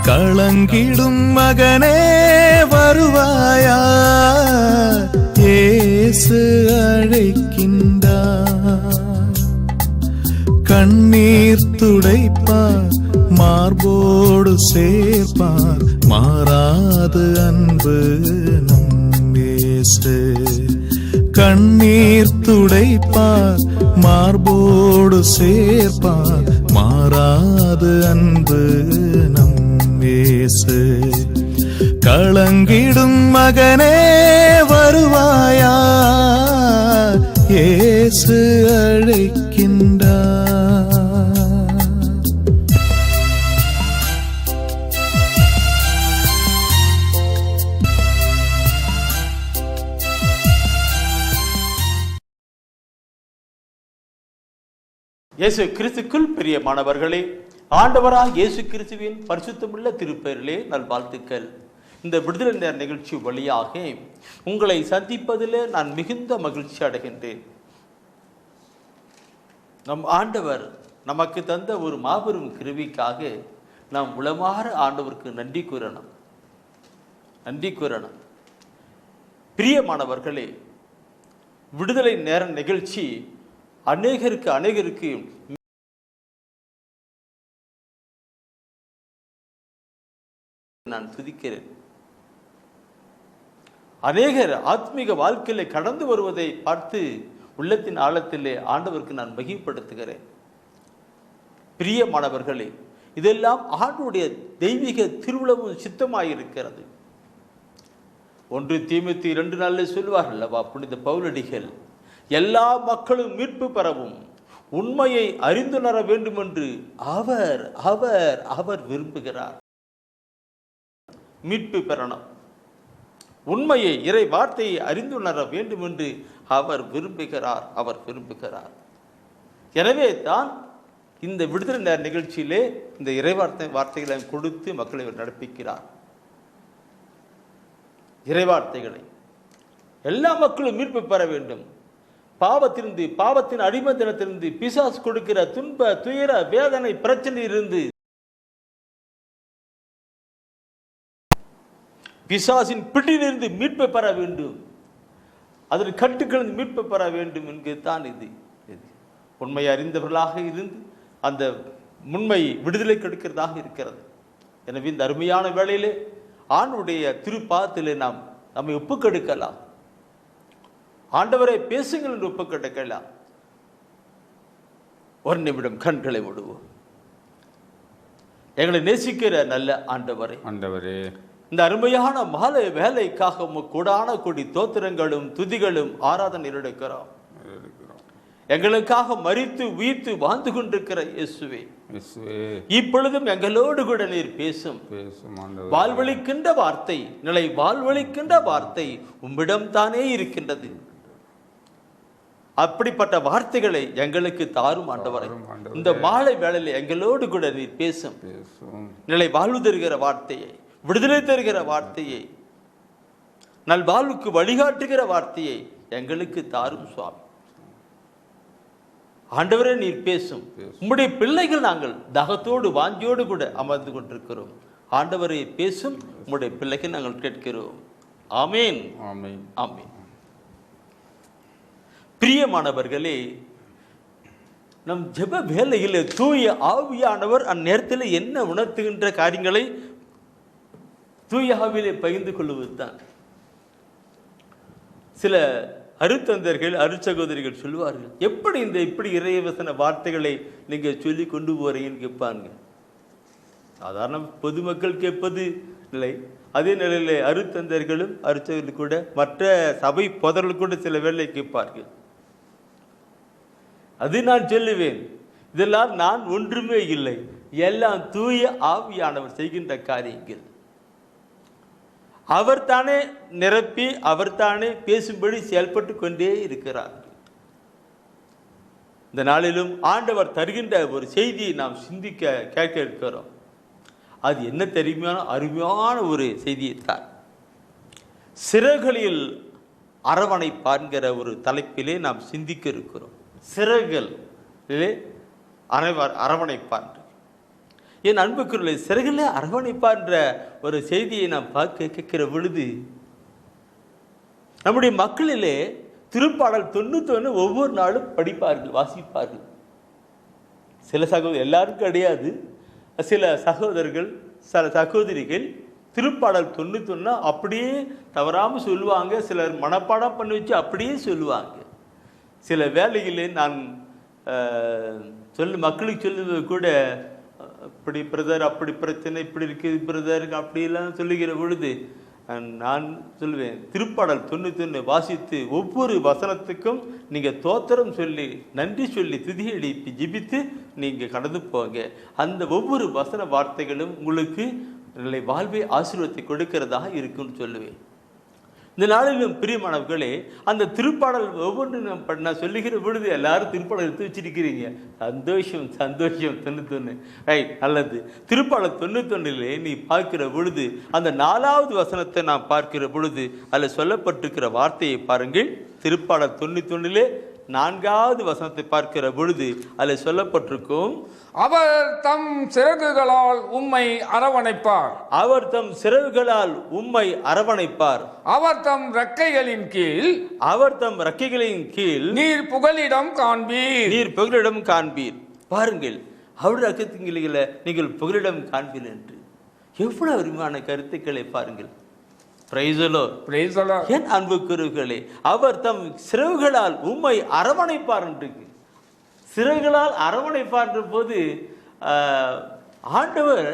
களங்கிடும் மகனே வருவாயா, இயேசு அழைக்கின்றார். கண்ணீர் துடைப்பார், மார்போடு சேர்ப்பார், மாறாது அன்பு நம் இயேசு. கண்ணீர் துடைப்பார், மார்போடு சேர்ப்பார், மாறாது அன்பு நம் இயேசு. களங்கிடும் மகனே வருவாயா, இயேசு அழைக்கின்றார். இயேசு கிறிஸ்துக்குள் பிரியமானவர்களே, ஆண்டவராக இயேசு கிறிஸ்துவின் பரிசுத்தமுள்ள திருப்பெயரிலே நல்வாழ்த்துக்கள். இந்த விடுதலை நேர நிகழ்ச்சி வழியாக உங்களை சந்திப்பதில் நான் மிகுந்த மகிழ்ச்சி அடைகின்றேன். நம் ஆண்டவர் நமக்கு தந்த ஒரு மாபெரும் கிருபைக்காக நாம் உளமாற ஆண்டவருக்கு நன்றி கூறணும். பிரியமானவர்களே, விடுதலை நேர நிகழ்ச்சி அநேகருக்கு நான் துதிக்கிறேன். அநேகர் ஆத்மீக வாழ்க்கையில கடந்து வருவதை பார்த்து உள்ளத்தின் ஆழத்திலே ஆண்டவருக்கு நான் மகிமைப்படுத்துகிறேன். பிரியமானவர்களே, இதெல்லாம் ஆண்டவருடைய தெய்வீக திருவுளமும் சித்தமாயிருக்கிறது. 1 தீமோத்தேயு 2:4 சொல்வார்கள் அல்லவா புனித பவுலடிகள், எல்லா மக்களும் மீட்பு பெறவும் உண்மையை அறிந்துணர வேண்டும் என்று அவர் அவர் அவர் விரும்புகிறார். மீட்பு பெறணும், உண்மையை இறை வார்த்தையை அறிந்துணர வேண்டும் என்று அவர் விரும்புகிறார். எனவே தான் இந்த விடுதலை நேர நிகழ்ச்சியிலே இந்த இறை வார்த்தைகளை கொடுத்து மக்களை நடப்பிக்கிறார். இறைவார்த்தைகளை எல்லா மக்களும் மீட்பு பெற வேண்டும். பாவத்தின் அடிமைத்தனத்திலிருந்து, பிசாசு கொடுக்கிற துன்ப துயர வேதனை பிரச்சனையிலிருந்து, பிசாசின் பிடியிலிருந்து மீட்பு பெற வேண்டும். அதில் கட்டுக்கள் மீட்பு பெற வேண்டும் என்கிறதுதான் இது. உண்மையை அறிந்தவர்களாக இருந்து அந்த உண்மை விடுதலை கொடுக்கிறதாக இருக்கிறது. எனவே இந்த அருமையான வேளையிலே ஆண்டுடைய திருப்பாதத்திலே நம்மை ஒப்புக்கொடுக்கலாம். ஆண்டவரை பேசுங்கள் என்று ஒப்புக்கொடுக்கலாம். ஒரு நிமிடம் கண்களை மூடுவோம். எங்களை நேசிக்கிற நல்ல ஆண்டவரே, இந்த அருமையான மாலை வேலைக்காக கூடான கொடி தோத்திரங்களும் துதிகளும் ஆராதனை எடுக்கிறோம். எங்களுக்காக மரித்து உயிர்த்து வாழ்ந்து கொண்டிருக்கிற இயேசுவே, இப்பொழுதும் எங்களோடு கூட நீர் பேசும். வாழ்வழிக்கின்ற வார்த்தை, நிலை வாழ்வழிக்கின்ற வார்த்தை உம்மிடம் தானே இருக்கின்றது. அப்படிப்பட்ட வார்த்தைகளை எங்களுக்கு தாரும் ஆண்டவரே. இந்த மாலை வேளையில் எங்களோடு கூட நீர் பேசும். நிலை வாழ்வு தருகிற வார்த்தையை, விடுதலை தருகிற வார்த்தையை, நல்வாழ்வுக்கு வழிகாட்டுகிற வார்த்தையை எங்களுக்கு தாரும் சுவாமி. ஆண்டவரே நீர் பேசும். உம்முடைய பிள்ளைகள் நாங்கள் தாகத்தோடு வாஞ்சியோடு கூட அமர்ந்து கொண்டிருக்கிறோம். ஆண்டவரே பேசும். உம்முடைய பிள்ளைகள் நாங்கள் கேட்கிறோம். ஆமேன், ஆமேன், ஆமேன். பிரியமானவர்களே, நம் ஜெப வேலையில் தூய ஆவியானவர் அந்நேரத்தில் என்ன உணர்த்துகின்ற காரியங்களை தூய ஆவியிலே பகிர்ந்து கொள்வதுதான். சில அருத்தந்தர்கள் அருச்சகோதரிகள் சொல்லுவார்கள், எப்படி இப்படி இறைவசன வார்த்தைகளை நீங்க சொல்லி கொண்டு போறீங்கன்னு கேட்பாங்க. சாதாரண பொதுமக்கள் கேட்பது இல்லை. அதே நிலையில் அருத்தந்தர்களும் அருச்சகர்கள் கூட மற்ற சபை போதர்கள் கூட சில வேலை கேட்பார்கள். அது நான் சொல்லுவேன், இதெல்லாம் நான் ஒன்றுமே இல்லை, எல்லாம் தூய ஆவியானவர் செய்கின்ற காரியங்கள். அவர் தானே நிரப்பி அவர் தானே பேசும்படி செயல்பட்டு கொண்டே இருக்கிறார். இந்த நாளிலும் ஆண்டவர் தருகின்ற ஒரு செய்தியை நாம் சிந்திக்க கேட்க இருக்கிறோம். அது என்ன தெரியுமான அருமையான ஒரு செய்தியை தான். சிறகுகளில் அரவணைப்பான்கிற ஒரு தலைப்பிலே நாம் சிந்திக்க இருக்கிறோம். சிறகுகளிலே அரவணைப்பான். என் அன்புக்குள்ளே சிறகுல அரவணைப்பான்ற ஒரு செய்தியை நாம் கேட்கிற பொழுது, நம்முடைய மக்களிலே திருப்பாடல் 91 ஒவ்வொரு நாளும் படிப்பார்கள், வாசிப்பார்கள். சில சகோதரர், எல்லாரும் கிடையாது, சில சகோதரர்கள் சில சகோதரிகள் திருப்பாடல் 91 அப்படியே தவறாமல் சொல்லுவாங்க. சிலர் மனப்பாடம் பண்ணி வச்சு அப்படியே சொல்லுவாங்க. சில வேலைகளில் நான் மக்களுக்கு சொல்லுவது கூட, அப்படி பிரதர், அப்படி பிரச்சனை, இப்படி இருக்குது பிரதர், அப்படிலாம் சொல்லுகிற பொழுது நான் சொல்லுவேன், திருப்பாடல் 91 வாசித்து ஒவ்வொரு வசனத்துக்கும் நீங்கள் தோத்திரம் சொல்லி நன்றி சொல்லி துதி எழுப்பி ஜிபித்து நீங்கள் கடந்து போங்க. அந்த ஒவ்வொரு வசன வார்த்தைகளும் உங்களுக்கு வாழ்வை ஆசீர்வாதத்தை கொடுக்கிறதாக இருக்குன்னு சொல்லுவேன். இந்த நாளிலும் பிரியமானவர்களே, அந்த திருப்பாடல் ஒவ்வொன்று நான் சொல்லுகிற பொழுது எல்லாரும் திருப்பாடல் எடுத்து வச்சிருக்கிறீங்க. சந்தோஷம் சந்தோஷம். 91 ரைட், நல்லது. திருப்பாடல் 91 நீ பார்க்கிற பொழுது அந்த 4வது வசனத்தை நான் பார்க்கிற பொழுது அதில் சொல்லப்பட்டிருக்கிற வார்த்தையை பாருங்கள். திருப்பாடல் 91 4வது வசனத்தை பார்க்கிற பொழுது அதில் சொல்லப்பட்டிருக்கும், அவர் தம் சிறகுகளால் உம்மை அரவணைப்பார். அவர் தம் சிறகுகளால் உம்மை அரவணைப்பார். அவர் தம் ரெக்கைகளின் கீழ், அவர் தம் ரெக்கைகளின் கீழ் நீர் புகலிடம் காண்பீர். நீர் புகலிடம் காண்பீர். பாருங்கள், அவருடைய அக்கத்திங்களை நீங்கள் புகலிடம் காண்பீர் என்று எவ்வளவு அருமையான கருத்துக்களை பாருங்கள். என் அன்புக்குரியவர்களே, அவர் தம் சிறகுகளால் உம்மை அரவணைப்பார் என்று. சிறகுகளால் அரவணைப்பார் போது ஆண்டவர்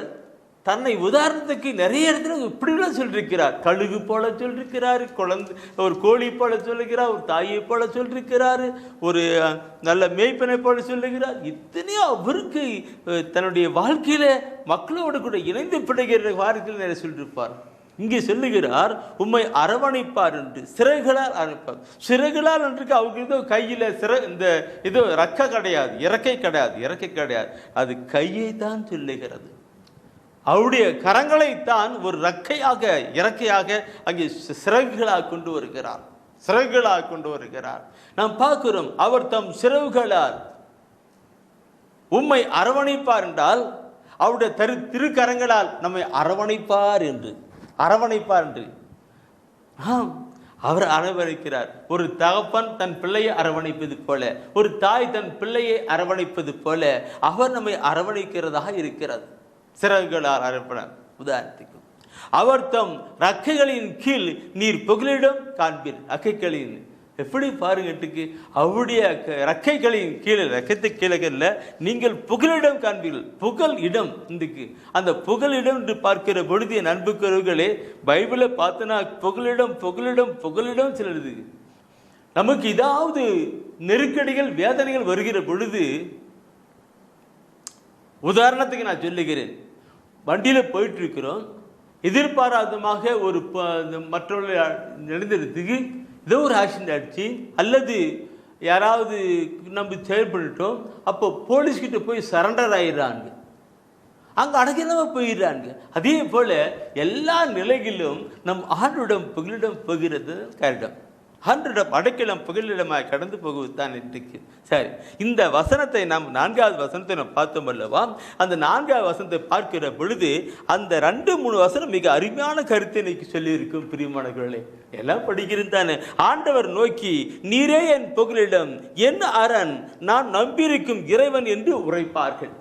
தன்னை உதாரணத்துக்கு நிறைய இடத்துல இப்படிலாம் சொல்லியிருக்கிறார். கழுகு போல சொல்லியிருக்கிறார், குழந்தை ஒரு கோழி போல சொல்லுகிறார், ஒரு தாயை போல சொல்லியிருக்கிறார், ஒரு நல்ல மேய்ப்பனை போல சொல்லுகிறார். இத்தனையோ அவருக்கு தன்னுடைய வாழ்க்கையில மக்களோடு கூட இணைந்து பிடிக்கிற வாரத்தில் நிறைய சொல்லியிருப்பார். இங்கே சொல்லுகிறார் உம்மை அரவணைப்பார் என்று. சிறகுகளால் அரவணைப்பார். சிறகுகளால் என்று அவருக்கு ஏதோ கையில் இந்த ஏதோ இறக்கை கிடையாது, இறக்கை கிடையாது, அது கையை தான் சொல்லுகிறது. அவருடைய கரங்களைத்தான் ஒரு இறக்கையாக அங்கே சிறகுகளாக கொண்டு வருகிறார். நாம் பார்க்கிறோம், அவர் தம் சிறகுகளால் உம்மை அரவணைப்பார் என்றால் அவருடைய திருக்கரங்களால் நம்மை அரவணைப்பார் என்று. அவர் அரவணைக்கிறார். ஒரு தகப்பன் தன் பிள்ளையை அரவணைப்பது போல, ஒரு தாய் தன் பிள்ளையை அரவணைப்பது போல அவர் நம்மை அரவணைக்கிறதாக இருக்கிறது. சிறகுகளால் அரவண. உதாரணத்துக்கு, அவர் தம் ரக்கைகளின் கீழ் நீர் புகலிடம் காண்பீர். ரக்கைகளின் எப்படி பாருங்கட்டுக்கு, அவருடைய ரக்கைகளின் கீழே, ரக்கத்தை கீழே நீங்கள் புகலிடம் காண்பீர்கள். புகழ் இடம் இன்றைக்கு அந்த புகலிடம் என்று பார்க்கிற பொழுது என் அன்புக்குரியவர்களே, பைபிளை பார்த்தனா புகலிடம் சொல்லுது. நமக்கு ஏதாவது நெருக்கடிகள் வேதனைகள் வருகிற பொழுது, உதாரணத்துக்கு நான் சொல்லுகிறேன், வண்டியில் போயிட்டு இருக்கிறோம், எதிர்பாராதமாக ஒரு மற்றவர்கள் நடந்துறதுக்கு ஏதோ ஒரு ஆக்சிடென்ட் ஆயிடுச்சு, அல்லது யாராவது நம்ம செயல்பட்டுட்டோம், அப்போ போலீஸ்கிட்ட போய் சரண்டர் ஆயிடுறாங்க, அங்கே அடங்கினவங்க போயிடுறாங்க. அதே போல எல்லா நிலைகளிலும் நம் ஆண்டோடம் புகலிடம் போகிறது கருடம். ஆண்டோடம் அடைக்கலம் புகலிடமாக கடந்து போகுவது தான் இன்றைக்கு. சரி, இந்த வசனத்தை நாம் 4வது வசனத்தை நாம் பார்த்தோம் அல்லவா? அந்த 4வது வசனத்தை பார்க்கிற பொழுது அந்த 2-3 வசனம் மிக அருமையான கருத்தை இன்னைக்கு சொல்லியிருக்கும். பிரியமானவர்களே, எல்லாம் படிக்கிறது தானே. ஆண்டவர் நோக்கி, நீரே என் புகலிடம், என் அரண், நான் நம்பியிருக்கும் இறைவன் என்று உரைப்பார்கள்.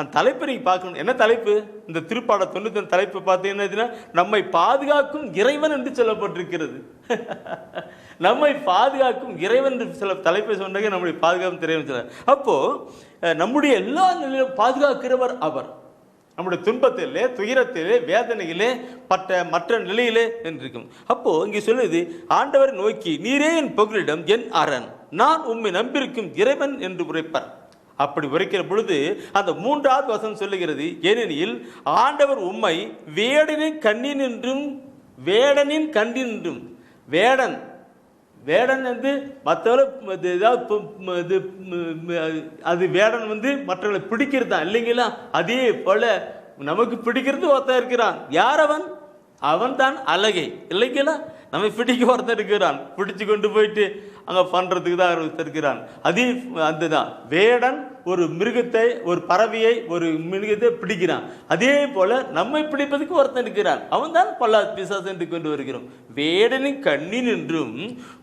அந்த தலைப்பை நீங்க பார்க்கணும். என்ன தலைப்பு? இந்த திருப்பாடல் 91 தலைப்பு பார்த்தீங்கன்னா, நம்மை பாதுகாக்கும் இறைவன் என்று சொல்லப்பட்டிருக்கிறது. நம்மை பாதுகாக்கும் இறைவன் என்று சில தலைப்பை சொன்னாங்க. நம்முடைய பாதுகாக்கும் இறைவன் சொல்ல, அப்போ நம்முடைய எல்லா நிலையிலும் பாதுகாக்கிறவர் அவர். நம்முடைய துன்பத்திலே, துயரத்திலே, வேதனையிலே, மற்ற நிலையிலே என்றிருக்கும். அப்போ இங்கே சொல்லுது, ஆண்டவரை நோக்கி, நீரே என் புகலிடம், என் அரண், நான் உம்மை நம்பியிருக்கும் இறைவன் என்று உரைப்பார். அப்படி உரைக்கிற பொழுது அந்த 3வது வசனம் சொல்லுகிறது, ஏனெனில் ஆண்டவர் உம்மை வேடனின் கண்ணினின்றும் வேடன் வந்து மற்றவர்கள் அது வேடன் வந்து மற்றவர்களை பிடிக்கிறது தான் இல்லைங்களா? அதே போல நமக்கு பிடிக்கிறது ஒருத்தன் இருக்கிறான். யார் அவன்? அவன் தான் அழகை இல்லைங்களா? நம்மை பிடிக்க ஒருத்தன் இருக்கிறான், பிடிச்சு கொண்டு போயிட்டு அங்கே பண்ணுறதுக்கு தான் ஒருத்தர் இருக்கிறான். அதே அந்த தான் வேடன் ஒரு மிருகத்தை, ஒரு பறவையை, ஒரு மிருகத்தை பிடிக்கிறான். அதே போல நம்மை பிடிப்பதற்கு ஒருத்தன் இருக்கிறான், அவன் தான் பொல்லாத பிசாசு என்று கொண்டு வருகிறோம். வேடனின் கண்ணின் என்றும்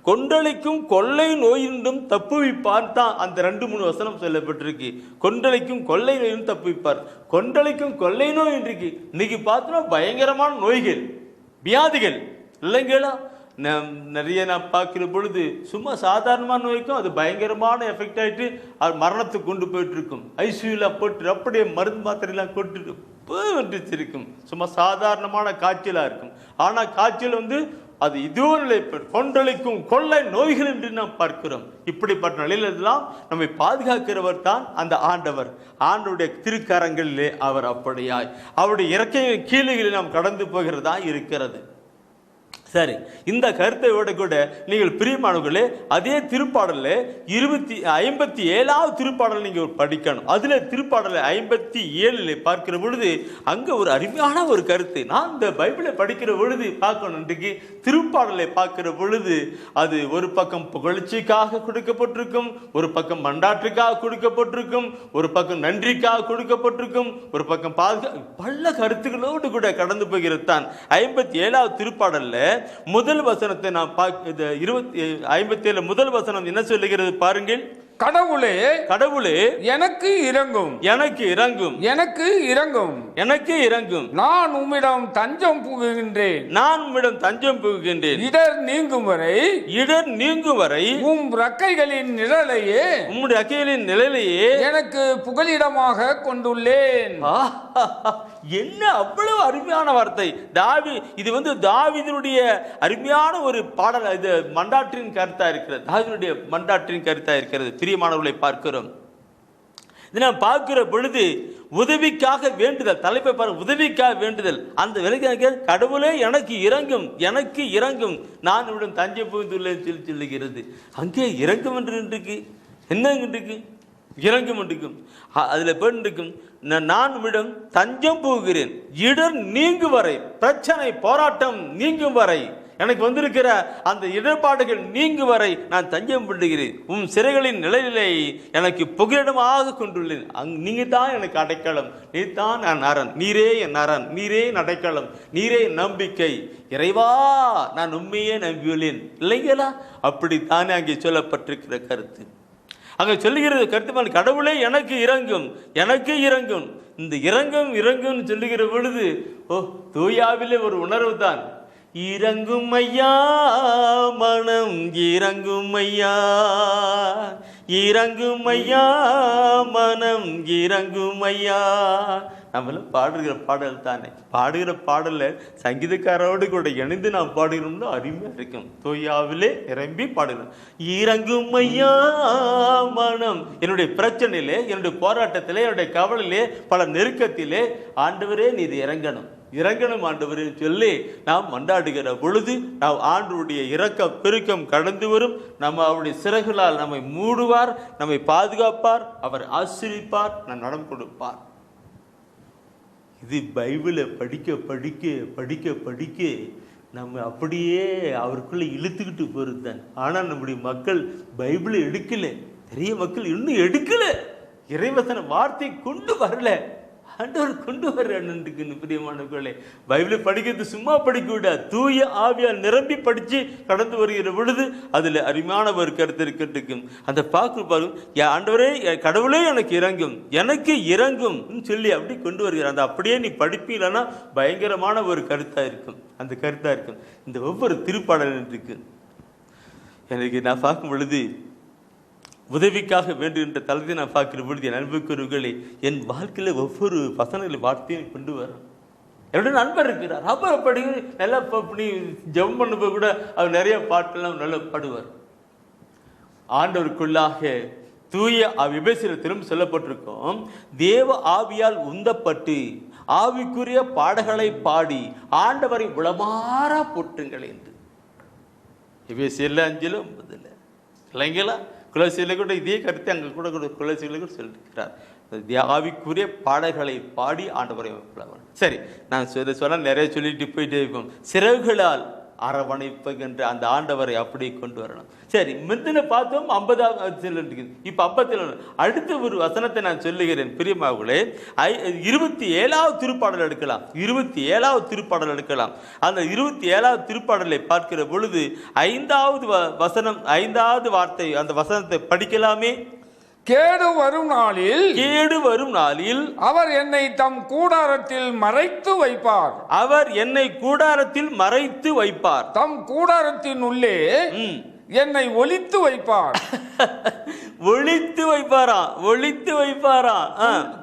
கொண்டளிக்கும் கொள்ளை நோயின்றும் தப்புவிப்பார் தான் அந்த 2-3 வசனம் சொல்லப்பட்டிருக்கு. கொண்டளிக்கும் கொள்ளை நோயும் தப்புவிப்பார். கொண்டளிக்கும் கொள்ளை நோய் இன்றைக்கு இன்னைக்கு பார்த்தோம்னா பயங்கரமான நோய்கள், வியாதிகள் இல்லைங்களா? நிறைய நான் பார்க்கிற பொழுது சும்மா சாதாரணமான நோய்க்கும் அது பயங்கரமான எஃபெக்ட் ஆகிட்டு அது மரணத்துக்கு கொண்டு போயிட்டு இருக்கும். ஐசியூவில் போட்டு அப்படியே மருந்து மாத்திரையெல்லாம் கொட்டுட்டு இருக்கும். சும்மா சாதாரணமான காய்ச்சலாக இருக்கும். ஆனால் காய்ச்சல் அது இதோ நிலை கொண்டளிக்கும் கொள்ளை நோய்கள் என்று நாம் பார்க்கிறோம். இப்படிப்பட்ட நிலையிலெல்லாம் நம்மை பாதுகாக்கிறவர் தான் அந்த ஆண்டவர். ஆண்டவருடைய திருக்கரங்களிலே அவர் அப்படியாய் அவருடைய இறக்கையின் கீழ்களில் நாம் கடந்து போகிறதா இருக்கிறது. சரி, இந்த கருத்தையோட கூட நீங்கள் பிரியமானவர்களே அதே திருப்பாடலில் 57வது திருப்பாடல் நீங்கள் படிக்கணும். அதில் திருப்பாடல் 57 பார்க்கிற பொழுது அங்கே ஒரு அருமையான ஒரு கருத்து நான் இந்த பைபிளை படிக்கிற பொழுது பார்க்கணும். இன்றைக்கு திருப்பாடலை பார்க்கிற பொழுது அது ஒரு பக்கம் புகழ்ச்சிக்காக கொடுக்கப்பட்டிருக்கும், ஒரு பக்கம் மண்டாற்றுக்காக கொடுக்கப்பட்டிருக்கும், ஒரு பக்கம் நன்றிக்காக கொடுக்கப்பட்டிருக்கும், ஒரு பக்கம் பல கருத்துக்களோடு கூட கடந்து போகிறது தான் 57வது திருப்பாடல்ல முதல் வசனத்தை நாம் 57 முதல் வசனம் என்ன சொல்லுகிறது பாருங்கள். கடவுளே கடவுளே எனக்கு இரங்கும், எனக்கு இரங்கும், எனக்கு இரங்கும், எனக்கு இரங்கும். நான் உம்மிடம் தஞ்சம் புகுகின்றேன், நான் உம்மிடம் தஞ்சம் புகுகின்றேன். இடர் நீங்கும் வரை, இடர் நீங்கும் வரை உம் ரெக்கைகளின் நிழலையே, உம்முடைய ரெக்கைகளின் நிழலையே எனக்கு புகலிடமாக கொண்டுள்ளேன். என்ன அவ்வளவு அருமையான வார்த்தை. இது தாவீதினுடைய அருமையான ஒரு பாடல். இது மண்டாற்றின் கருத்தா இருக்கிறது, தாவீதினுடைய மண்டாற்றின் கருத்தா இருக்கிறது. பிரியமானவர்களை பார்க்கிறோம். இதை நாம் பார்க்கிற பொழுது உதவிக்காக வேண்டுதல், தலைப்பை பாருங்க, உதவிக்காக வேண்டுதல். அந்த விலைக்கு கடவுளே எனக்கு இறங்கும், எனக்கு இறங்கும், நான் இவ்விடம் தஞ்சை புகுந்துள்ளேன் சொல்லி சொல்லுகிறது. அங்கே இறங்கும் என்று இருக்கு, என்ன இருக்கு இறங்கும் இருக்கும். அதில் பெண்ணுக்கும் நான் உம்மிடம் தஞ்சம் புகுகிறேன், இடர் நீங்கும் வரை, பிரச்சனை போராட்டம் நீங்கும் வரை, எனக்கு வந்திருக்கிற அந்த இடர்பாடுகள் நீங்கும் வரை நான் தஞ்சம் புகுகிறேன். உம் சிறைகளின் நிலையிலே எனக்கு புகலிடமாக கொண்டுள்ளேன். நீங்க தான் எனக்கு அடைக்கலம், நீ தான் நான் அரண், நீரே என் அரண், நீரே அடைக்கலம், நீரே நம்பிக்கை. இறைவா நான் உண்மையே நம்பியுள்ளேன் இல்லைங்களா? அப்படித்தானே அங்கே சொல்லப்பட்டிருக்கிற கருத்து. அங்கே சொல்லுகிறது கருத்து, கடவுளே எனக்கு இறங்கும், எனக்கு இறங்கும். இந்த இறங்கும் இறங்கும் சொல்லுகிற பொழுது தூயாவிலே ஒரு உணர்வு தான். இறங்கும் ஐயா மனம், இறங்கும் ஐயா, இறங்கும் ஐயா மனம், இறங்கும் ஐயா. நம்மளாம் பாடுகிற பாடல் தானே. பாடுகிற பாடலில் சங்கீதக்காரோடு கூட இணைந்து நாம் பாடுகிறோம்னா அருமையாக இருக்கும். தூயாவிலே நிரம்பி பாடுகிறோம். இறங்கும் ஐயா மனம், என்னுடைய பிரச்சனையிலே, என்னுடைய போராட்டத்திலே, என்னுடைய கவலையிலே, பல நெருக்கத்திலே ஆண்டவரே நீர் இறங்கணும், இறங்கணும் ஆண்டவரே சொல்லி நாம் மண்டாடுகிற பொழுது நாம் ஆண்டவருடைய இரக்கம் பெருக்கம் கடந்து வரும். நம்ம அவருடைய சிறகுகளால் நம்மை மூடுவார், நம்மை பாதுகாப்பார், அவர் ஆசீர்வதிப்பார், நடம் கொடுப்பார். இது பைபிளை படிக்க படிக்க படிக்க படிக்க நம்ம அப்படியே அவருக்குள்ளே இழுத்துக்கிட்டு போகிறது தான். ஆனால் நம்முடைய மக்கள் பைபிளை எடுக்கலை, நிறைய மக்கள் இன்னும் எடுக்கலை, இறைவசன வார்த்தை கொண்டு வரல, ஆண்டவர் கொண்டு வர்றன்னு. பிரியமானவர்களே, பைபிளை படிக்கிறது சும்மா படிக்க விட தூய ஆவியால் நிரம்பி படித்து கடந்து வருகிற பொழுது அதில் அருமையான ஒரு கருத்து இருக்கட்டும். அந்த பாருங்க, ஆண்டவரே கடவுளே எனக்கு இறங்கும், எனக்கு இறங்கும் சொல்லி அப்படி கொண்டு வருகிறார். அந்த அப்படியே நீ படிப்பீங்கன்னா பயங்கரமான ஒரு கருத்தாக இருக்கும். அந்த கருத்தாக இருக்கும். இந்த ஒவ்வொரு திருப்பாடல் இருக்கு. எனக்கு நான் பார்க்கும் பொழுது உதவிக்காக வேண்டுகின்ற தளத்தை நான் பார்க்கிற பொழுது என் அன்புக்குரியவர்களே, என் வாழ்க்கையில் ஒவ்வொரு வசனங்களை வார்த்தையும் கொண்டு வரும். என்னுடைய நண்பர் இருக்கிறார், அவர் படி நல்லா பண்ணி ஜெபம் பண்ணும்போது கூட அவர் நிறைய பாட்டெல்லாம் நல்லா பாடுவார். ஆண்டவருக்குள்ளாக தூய விபேசத்திலும் சொல்லப்பட்டிருக்கும், தேவ ஆவியால் உந்தப்பட்டு ஆவிக்குரிய பாடல்களை பாடி ஆண்டவரை உளமாறா போற்றுங்கள் என்று எபேசியர் 5:9 இல்லைங்களா? குலசியில் கூட இதே கருத்தை அங்கே கூட குலசியில் கூட சொல்லியிருக்கிறார். ஆவிக்குரிய பாடல்களை பாடி ஆண்டவரை. சரி, நான் சொல்ல நிறைய சொல்லிட்டு போயிட்டே இருக்கோம். சிறகுகளால் அரவணைப்புகின்ற அந்த ஆண்டவரை அப்படி கொண்டு வரணும். சரி, முந்தின பார்த்தோம் 50 இப்ப 50 அடுத்த ஒரு வசனத்தை நான் சொல்லுகிறேன் பிரியமானவர்களே. 27வது திருப்பாடல் எடுக்கலாம். 27வது திருப்பாடல் எடுக்கலாம். அந்த 27வது திருப்பாடலை பார்க்கிற பொழுது 5வது வசனம், 5வது வார்த்தை, அந்த வசனத்தை படிக்கலாமே. கேடு வரும் நாளில் அவர் என்னை தம் கூடாரத்தில் மறைத்து வைப்பார். அவர் என்னை கூடாரத்தில் மறைத்து வைப்பார். தம் கூடாரத்தின் உள்ளே என்னை ஒளித்து வைப்பார். ஒளித்து வைப்பாராம்.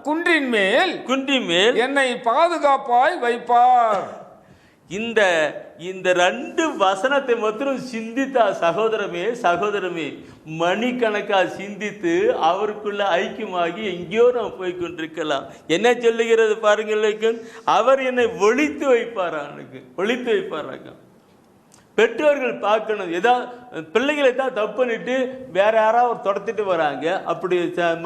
குன்றின் மேல் என்னை பாதுகாப்பாய் வைப்பார். இந்த 2 வசனத்தை மாத்திரம் சிந்தித்தா சகோதரமே மணிக்கணக்கா சிந்தித்து அவருக்குள்ள ஐக்கியமாகி எங்கேயோ நாம் போய் கொண்டிருக்கலாம். என்ன சொல்லுகிறது பாருங்கள், அவர் என்னை ஒளித்து வைப்பாராங்க. பெற்றோர்கள் பார்க்கணும், ஏதாவது பிள்ளைகளை தான் தப்பு பண்ணிட்டு வேற யாராவது துரத்திட்டு வராங்க, அப்படி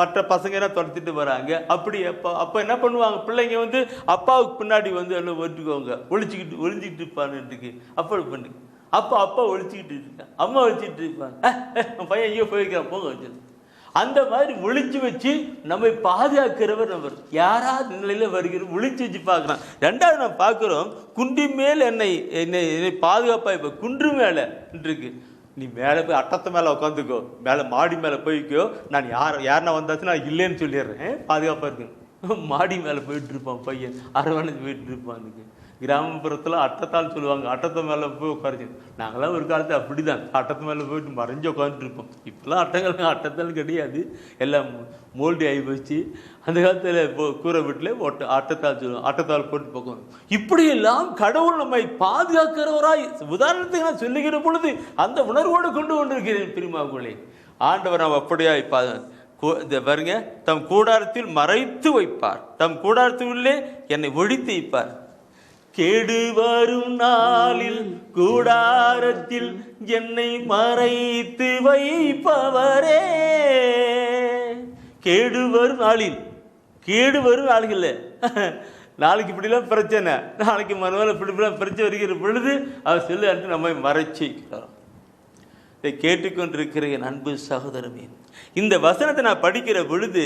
மற்ற பசங்க எல்லாம் துரத்திட்டு வராங்க. அப்படி அப்போ என்ன பண்ணுவாங்க, பிள்ளைங்க வந்து அப்பாவுக்கு பின்னாடி வந்து எல்லாம் ஒட்டுக்குவாங்க, ஒளிஞ்சிக்கிட்டு இருப்பான்னு. அப்போ பண்ணி அப்பா ஒழிச்சுக்கிட்டு இருக்கான், அம்மா ஒழிச்சிட்டு இருப்பாங்க, பையன் எங்கேயோ போயிருக்கான் போங்க வச்சு. அந்த மாதிரி ஒழிச்சு வச்சு நம்மை பாதுகாக்கிறவர் அவர். யாராவது நிலையில வருகிற ஒழிச்சு வச்சு பார்க்கலாம். 2வது நம்ம பார்க்கிறோம், குன்றி மேல் என்னை பாதுகாப்பா. இப்ப குன்று மேல இருக்கு, நீ மேலே போய் அட்டத்து மேலே உட்காந்துக்கோ, மேலே மாடி மேலே போய்க்கோ, நான் யாருன்னா வந்தாச்சுன்னா நான் இல்லைன்னு சொல்லிடுறேன், பாதுகாப்பாக இருக்கு. மாடி மேலே போயிட்டு இருப்பான் பையன், அரவணைச்சு போயிட்டு இருப்பானுக்கு. கிராமப்புறத்தில் அட்டத்தால் சொல்லுவாங்க, அட்டத்தை மேலே போய் உட்காரிச்சு. நாங்களாம் ஒரு காலத்து அப்படி தான், அட்டத்து மேலே போயிட்டு மறைஞ்சு உட்காந்துட்டு இருப்போம். இப்போலாம் அட்டத்தால் கிடையாது, எல்லாம் மோல்டி ஆகி போச்சு. அந்த காலத்தில் கூரை வீட்டில் அட்டத்தால் சொல்லுவோம், அட்டத்தால் போட்டு போக்கும். இப்படியெல்லாம் கடவுள் நம்மை பாதுகாக்கிறவராய் உதாரணத்துக்கு நான் சொல்லுகிற பொழுது அந்த உணர்வோடு கொண்டு கொண்டிருக்கிறேன் பிரிமாவுகளே. ஆண்டவர் நாம் அப்படியா பாருங்க, தம் கூடாரத்தில் மறைத்து வைப்பார், தம் கூடாரத்திலே என்னை ஒழித்து வைப்பார். கேடு வரும் நாளில் கூடாரத்தில் என்னை மறைத்து வைப்பவரே. கேடு வரும் நாளில் நாளைக்கு இப்படிலாம் பிரச்சனை, நாளைக்கு மறுநாள் இப்படிலாம் பிரச்சனை வருகிற பொழுது அவர் சொல்லு என்று நம்மை மறைச்சி. இதை கேட்டுக்கொண்டிருக்கிற என் அன்பு சகோதரமே, இந்த வசனத்தை நான் படிக்கிற பொழுது,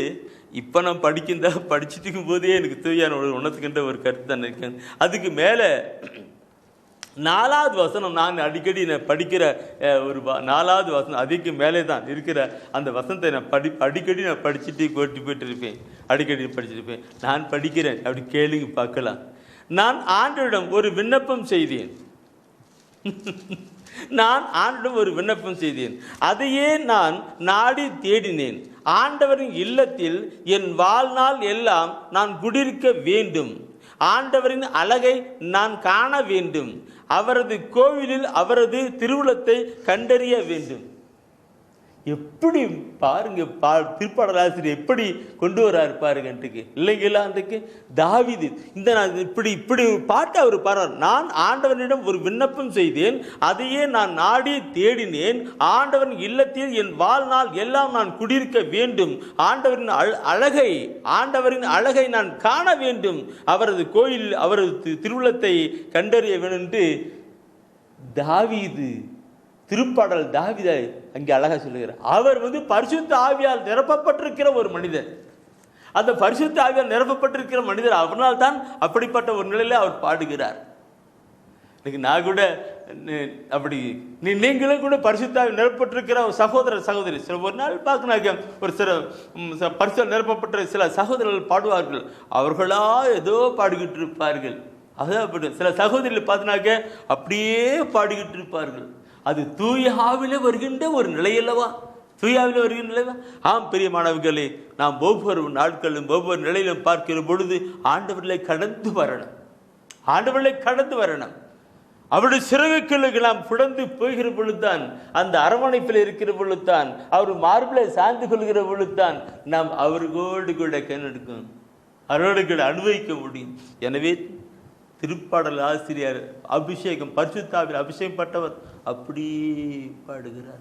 இப்போ நான் படிச்சுட்டு இருக்கும் போதே எனக்கு தூயான உணர்த்துக்கின்ற ஒரு கருத்து தான் இருக்கேன். அதுக்கு மேலே 4வது வசனம், நான் அடிக்கடி நான் படிக்கிற ஒரு 4வது வசனம், அதுக்கு மேலே தான் இருக்கிற அந்த வசனத்தை நான் அடிக்கடி நான் படிச்சுட்டு போயிட்டு இருப்பேன், அடிக்கடி படிச்சிருப்பேன். நான் படிக்கிறேன், அப்படி கேளுங்க பார்க்கலாம். நான் ஆண்டவரிடம் ஒரு விண்ணப்பம் செய்தேன், அதையே நான் நாடி தேடினேன். ஆண்டவரின் இல்லத்தில் என் வாழ்நாள் எல்லாம் நான் குடியிருக்க வேண்டும். ஆண்டவரின் அழகை நான் காண வேண்டும். அவரது கோவிலில் அவரது திருவுளத்தை கண்டறிய வேண்டும். எப்படி பாருங்க, திருப்பாடலாசிரியர் எப்படி கொண்டு வராரு பாருங்க. இல்லைங்களா, அன்றைக்கு தாவீது இப்படி பாட்டு அவர் பாடுறார். நான் ஆண்டவனிடம் ஒரு விண்ணப்பம் செய்தேன், அதையே நான் நாடி தேடினேன். ஆண்டவன் இல்லத்தில் என் வாழ்நாள் எல்லாம் நான் குடியிருக்க வேண்டும். ஆண்டவரின் அழகை நான் காண வேண்டும். அவரது கோயில் அவரது திருவுளத்தை கண்டறிய வேண்டும் என்று தாவீது, திருப்பாடல் தாவீது அங்கே அழகா சொல்லுகிறார். அவர் பரிசுத்த ஆவியால் நிரப்பப்பட்டிருக்கிற ஒரு மனிதர். அந்த பரிசுத்த ஆவியால் நிரப்பப்பட்டிருக்கிற மனிதர், அவனால் தான் அப்படிப்பட்ட ஒரு நிலையில அவர் பாடுகிறார். நான் கூட அப்படி நீங்களும் கூட பரிசுத்த ஆவி நிரப்பப்பட்டிருக்கிற சகோதரி சில ஒரு நாள் பார்க்கணாக்க ஒரு சில பரிசுத்தால் நிரப்பப்பட்ட சில சகோதரர்கள் பாடுவார்கள். அவர்களா ஏதோ பாடிக்கிட்டு இருப்பார்கள். அதான் அப்படி சில சகோதரிகள் பார்த்தினாக்க அப்படியே பாடிக்கிட்டு இருப்பார்கள். அது தூய ஆவிலே வருகின்ற ஒரு நிலையல்லவா, தூயாவிலே வருகின்ற நிலைவா? ஆம் பிரியமானவர்களே, நாம் ஒவ்வொரு நாட்களும் ஒவ்வொரு நிலையிலும் பார்க்கிற பொழுது ஆண்டவர்களை கடந்து வரணும். அவருடைய சிறகுகளுக்கு நாம் புடந்து போகிற பொழுதுதான், அந்த அரவணைப்பில் இருக்கிற பொழுதுதான், அவர் மார்பிளை சார்ந்து கொள்கிற பொழுதுதான் நாம் அவர்களோடு கூட கண்ணெடுக்கும், அவரோடு கூட அனுபவிக்க முடியும். எனவே திருப்பாடல் ஆசிரியர் அபிஷேகம், பரிசுத்த ஆவியால் அபிஷேகம் பட்டவர் அப்படியே பாடுகிறார்.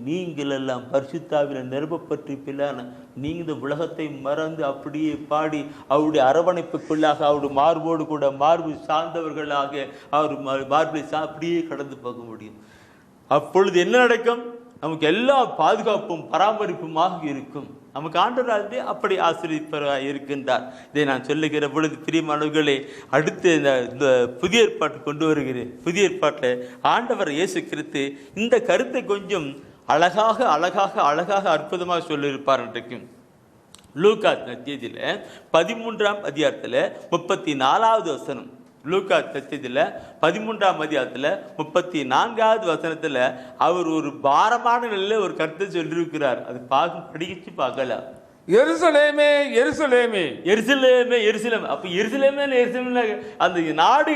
நீங்கள் எல்லாம் பரிசுத்தாவில நிரப்பப்பட்டு பிள்ளான நீங்கள் இந்த உலகத்தை மறந்து அப்படியே பாடி அவருடைய அரவணைப்புக்குள்ளாக அவருடைய மார்போடு கூட மார்பு சார்ந்தவர்களாக அவர் மார்பை அப்படியே கடந்து போக முடியும். அப்பொழுது என்ன நடக்கும்? நமக்கு எல்லா பாதுகாப்பும் பராமரிப்புமாக இருக்கும். நமக்கு ஆண்டவராகவே அப்படி ஆசீர்வதிப்பவராக இருக்கின்றார். இதை நான் சொல்லுகிற பொழுது பிரியமானவர்களே, அடுத்து இந்த புதிய ஏற்பாட்டு கொண்டு வருகிறேன். புதிய ஏற்பாட்டில் ஆண்டவர் இயேசு கிறிஸ்து இந்த கருத்தை கொஞ்சம் அழகாக அழகாக அழகாக அற்புதமாக சொல்லியிருப்பார். இன்றைக்கும் லூக்கா நற்செய்தியில் 13ஆம் அதிகாரத்தில் 34வது வசனம். லூக்கா நற்செய்தியில் 13ஆம் அதிகாரத்தில் 34வது வசனத்தில் அவர் ஒரு பாரமான நிலையில் ஒரு கருத்தை சொல்லியிருக்கிறார். அது படிச்சு பார்க்கலாம். எருசலேமே எருசலேமே எருசலேமே எருசலேம். அப்ப எருசலேமே அந்த நாடு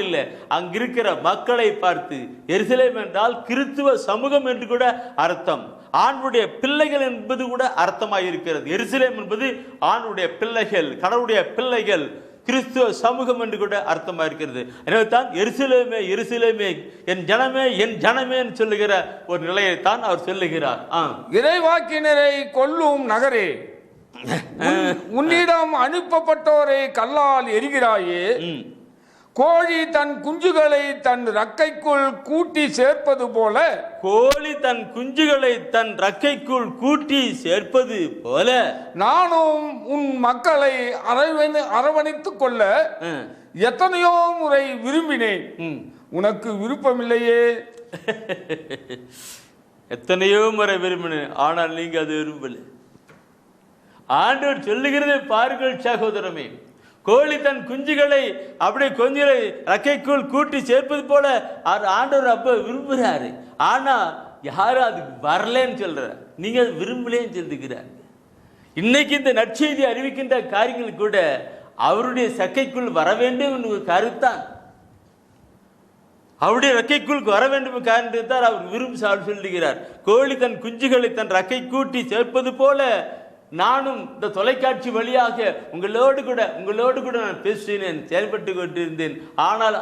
இல்லை. அங்க இருக்கிற மக்களை பார்த்து எருசலேம் என்றால் கிறிஸ்துவ சமூகம் என்று கூட அர்த்தம். ஆணுடைய பிள்ளைகள் என்பது கூட அர்த்தமாயிருக்கிறது. எருசலேம் என்பது ஆணுடைய பிள்ளைகள், கடவுளுடைய பிள்ளைகள், கிறிஸ்துவ சமூகம் என்று கூட அர்த்தமா இருக்கிறது. எனவே தான் எருசலேமே எருசலேமே என் ஜனமே என் ஜனமே சொல்லுகிற ஒரு நிலையைத்தான் அவர் சொல்லுகிறார். இறைவாக்கினரை கொல்லும் நகரே, உன்னிடம் அனுப்பப்பட்டோரை கல்லால் எரிகிறாயே. கோழி தன் குஞ்சுகளை தன் ரக்கைக்குள் கூட்டி சேர்ப்பது போல, கோழி தன் குஞ்சுகளை தன் ரக்கைக்குள் கூட்டி சேர்ப்பது போல நானும் உன் மக்களை அரவணைத்துக் கொள்ள எத்தனையோ முறை விரும்பினேன், உனக்கு விருப்பமில்லையே. எத்தனையோ முறை விரும்பினேன், ஆனால் நீங்க அது விரும்பல. ஆண்டவர் சொல்லுகிறதை பாருங்கள் சகோதரமே. கோழி தன் குஞ்சுகளை அப்படியே கொஞ்சங்களை ரக்கைக்குள் கூட்டி சேர்ப்பது போல ஆண்டவர் அப்ப விரும்புகிறாரு. ஆனா யாரும் அதுக்கு வரலன்னு சொல்ற, நீங்க அது விரும்பலேன்னு சொல்லுகிறாரு. இன்னைக்கு இந்த நற்செய்தி அறிவிக்கின்ற காரியங்கள் கூட அவருடைய சக்கைக்குள் வர வேண்டும் என்று கருத்தான். அவருடைய ரக்கைக்குள் வர வேண்டும் காரணத்தால் அவர் விரும்பி சொல்லுகிறார். கோழி தன் குஞ்சுகளை தன் ரக்கை கூட்டி சேர்ப்பது போல நானும் இந்த தொலைக்காட்சி வழியாக உங்களோடு கூட நான் பேசினேன், செயல்பட்டு கொண்டிருந்தேன். ஆனால்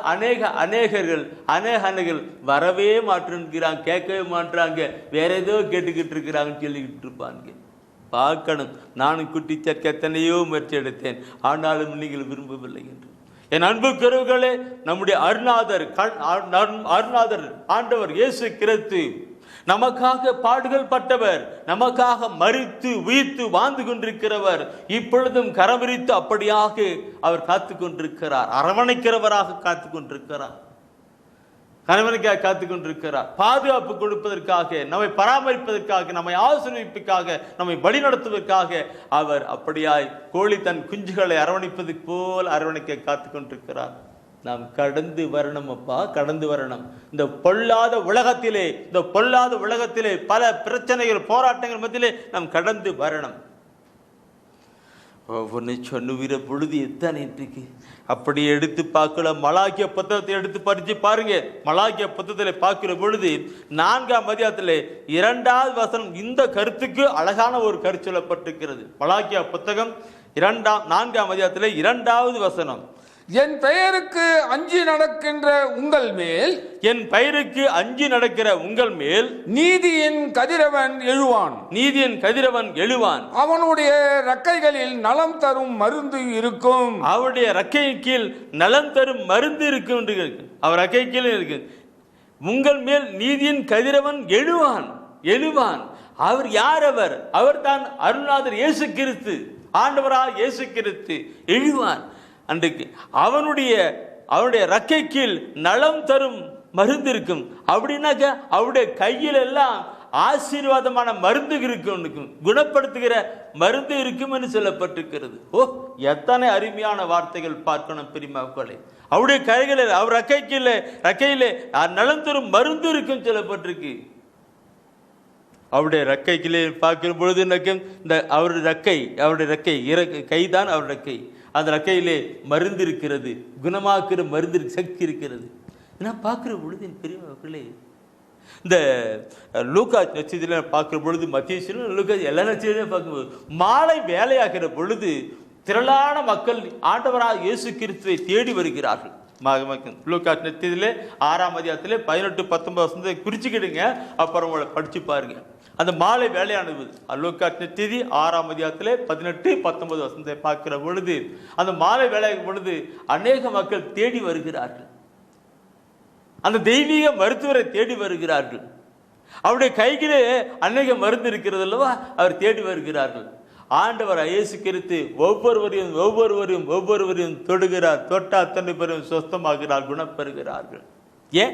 அநேகர்கள் வரவே மாட்டேங்கிறாங்க, கேட்கவே மாட்டாங்க, வேற ஏதோ கேட்டுக்கிட்டு இருக்கிறாங்கன்னு சொல்லிக்கிட்டு இருப்பாங்க. பார்க்கணும், நானும் குட்டி சேர்க்க எத்தனையோ முயற்சி எடுத்தேன், ஆனாலும் நீங்கள் விரும்பவில்லை என்று. என் அன்புக்குறவுகளே, நம்முடைய அருணாதர் ஆண்டவர் இயேசு கிறிஸ்து நமக்காக பாடுகள் பட்டவர், நமக்காக மரித்து உயிர்த்து வாழ்ந்து கொண்டிருக்கிறவர். இப்பொழுதும் கரவிரித்து அப்படியாக அவர் காத்து கொண்டிருக்கிறார். அரவணைக்கிறவராக காத்து கொண்டிருக்கிறார். கணவனுக்காக காத்து கொண்டிருக்கிறார். பாதுகாப்பு கொடுப்பதற்காக, நம்மை பராமரிப்பதற்காக, நம்மை ஆசீர்வதிப்பதற்காக, நம்மை வழி நடத்துவதற்காக அவர் அப்படியாய் கோழி தன் குஞ்சுகளை அரவணைப்பது போல் அரவணைக்க காத்து கொண்டிருக்கிறார். நாம் கடந்து வரணும் அப்பா, கடந்து வரணும். இந்த பொல்லாத உலகத்திலே பல பிரச்சனைகள், போராட்டங்கள் மத்தியிலே நாம் கடந்து வரணும். ஒவ்வொன்று சொன்னுகிற பொழுது எத்தனை இருக்கு அப்படி எடுத்து பார்க்கலாம். மலாக்கிய புத்தகத்தை எடுத்து படிச்சு பாருங்க. மலாக்கிய புத்தகத்தில் பார்க்கிற பொழுது 4ஆம் அதிகாரத்தில் 2வது வசனம் இந்த கருத்துக்கு அழகான ஒரு கருத்து சொல்லப்பட்டிருக்கிறது. மலாக்கிய புத்தகம் 4ஆம் அதிகாரத்தில் 2வது வசனம், என் பெயருக்கு அஞ்சி நடக்கின்ற உங்கள் மேல், என் பெயருக்கு அஞ்சி நடக்கிற உங்கள் மேல் நீதியின் கதிரவன் எழுவான், நீதியின் கதிரவன் எழுவான். அவனுடைய ரக்கைகளில் நலம் தரும் மருந்து இருக்கும், அவருடைய ரக்கை கீழ் நலம் தரும் மருந்து இருக்கும். அவர் ரக்கை கீழ் இருக்கு. உங்கள் மேல் நீதியின் கதிரவன் எழுவான். அவர் யார்? அவர் தான் அருள்நாதர் இயேசு கிறிஸ்து, ஆண்டவராக இயேசு கிறிஸ்து எழுவான். அன்றைக்கு அவனுடைய ரக்கை கீழ் நலம் தரும் மருந்து இருக்கும். அப்படின்னாக்க அவருடைய கையில் எல்லாம் ஆசீர்வாதமான மருந்து இருக்கும், குணப்படுத்துகிற மருந்து இருக்கும் என்று சொல்லப்பட்டிருக்கிறது. எத்தனை அருமையான வார்த்தைகள் பார்க்கணும் பிரியமாக்களே. அவருடைய கைகளில், அவர் ரக்கையிலே நலம் தரும் மருந்து இருக்கும் சொல்லப்பட்டிருக்கு. அவருடைய ரக்கைக்கிலே பார்க்கிற பொழுது இந்த அவருடைய ரெக்கை கைதான் அவருடைய ரெக்கை. அந்த ரக்கையிலே மருந்து இருக்கிறது, குணமாக்குற மருந்து சக்தி இருக்கிறது. நான் பார்க்கிற பொழுது என் பெரிய மக்களே, இந்த லூக்கா நட்சத்திரம் பார்க்கிற பொழுது, மத்திய லூக்கா எல்லா நட்சத்திரம் பார்க்கும்போது மாலை வேலையாகிற பொழுது திரளான மக்கள் ஆண்டவராக இயேசு கிறிஸ்துவை தேடி வருகிறார்கள். லூக்கா நெத்தியிலே 6ஆம் அதிகாரத்திலே 18-19 வசனத்தை குறிச்சுக்கிடுங்க, அப்புறம் படிச்சு பாருங்க. அந்த மாலை வேலையானது லூக்கா நெத்தி 6ஆம் அதிகாரத்திலே 18-19 வசனத்தை பார்க்கிற பொழுது அந்த மாலை வேலை பொழுது அநேக மக்கள் தேடி வருகிறார்கள். அந்த தெய்வீக மருத்துவரை தேடி வருகிறார்கள். அவருடைய கைகளே அநேக மருந்து இருக்கிறது அல்லவா, அவர் தேடி வருகிறார்கள். ஆண்டவர் இயேசு கிறிஸ்து ஒவ்வொருவரையும் தொடுகிறார். தொட்ட அத்தனை பேரும் சொஸ்தமாகிறார், குணப்பெறுகிறார்கள். ஏன்?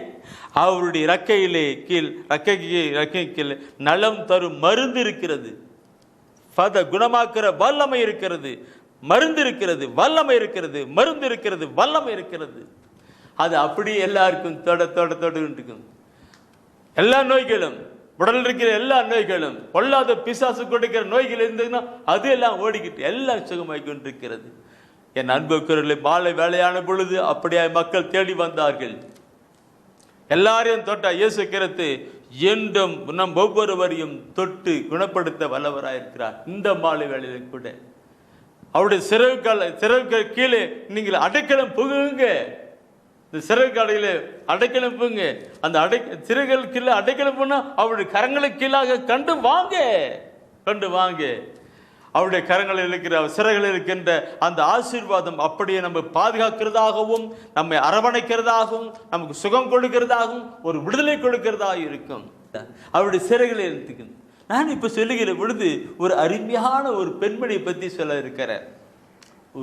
அவருடைய ரக்கையிலே கீழ் ரக்கை கீழ் நலம் தரும் மருந்து இருக்கிறது, குணமாக்குற வல்லமை இருக்கிறது, மருந்து இருக்கிறது, வல்லமை இருக்கிறது, மருந்து இருக்கிறது, வல்லமை இருக்கிறது. அது அப்படியே எல்லாருக்கும் தொட இருக்கும். எல்லா நோய்களும், உடல் இருக்கிற எல்லா நோய்களும், பொல்லாத பிசாசு கொடுக்கிற நோய்கள் இருந்ததுன்னா அது எல்லாம் ஓடிக்கிட்டு எல்லாம் சுகமாய் கொண்டிருக்கிறது. என் அன்புக்குரியவர்களே, மாலை வேலையான பொழுது அப்படியே மக்கள் தேடி வந்தார்கள். எல்லாரையும் தொட்ட இயேசு கிறிஸ்து என்றும் நம் ஒவ்வொருவரையும் தொட்டு குணப்படுத்த வல்லவராயிருக்கிறார். இந்த மாலை வேளையில கூட அவருடைய சிறகுகள் கீழே நீங்கள் அடைக்கலம் புகுங்க. இந்த சிறகு கடையில அடைக்கலம் புகுங்க. அந்த சிறகுகள் கீழே அடைக்கலம் போனா அவருடைய கரங்களுக்கு கீழாக கண்டு வாங்க. அவருடைய கரங்களில் இருக்கிற சிறகுகளில் இருக்கின்ற அந்த ஆசீர்வாதம் அப்படியே நம்ம பாதுகாக்கிறதாகவும், நம்மை அரவணைக்கிறதாகவும், நமக்கு சுகம் கொடுக்கிறதாகவும், ஒரு விடுதலை கொடுக்கிறதாக இருக்கும். அவருடைய சிறகுகளில் இருக்கு. நான் இப்ப சொல்லுகிற பொழுது ஒரு அருமையான ஒரு பெண்மணியை பற்றி சொல்ல இருக்கிறேன்.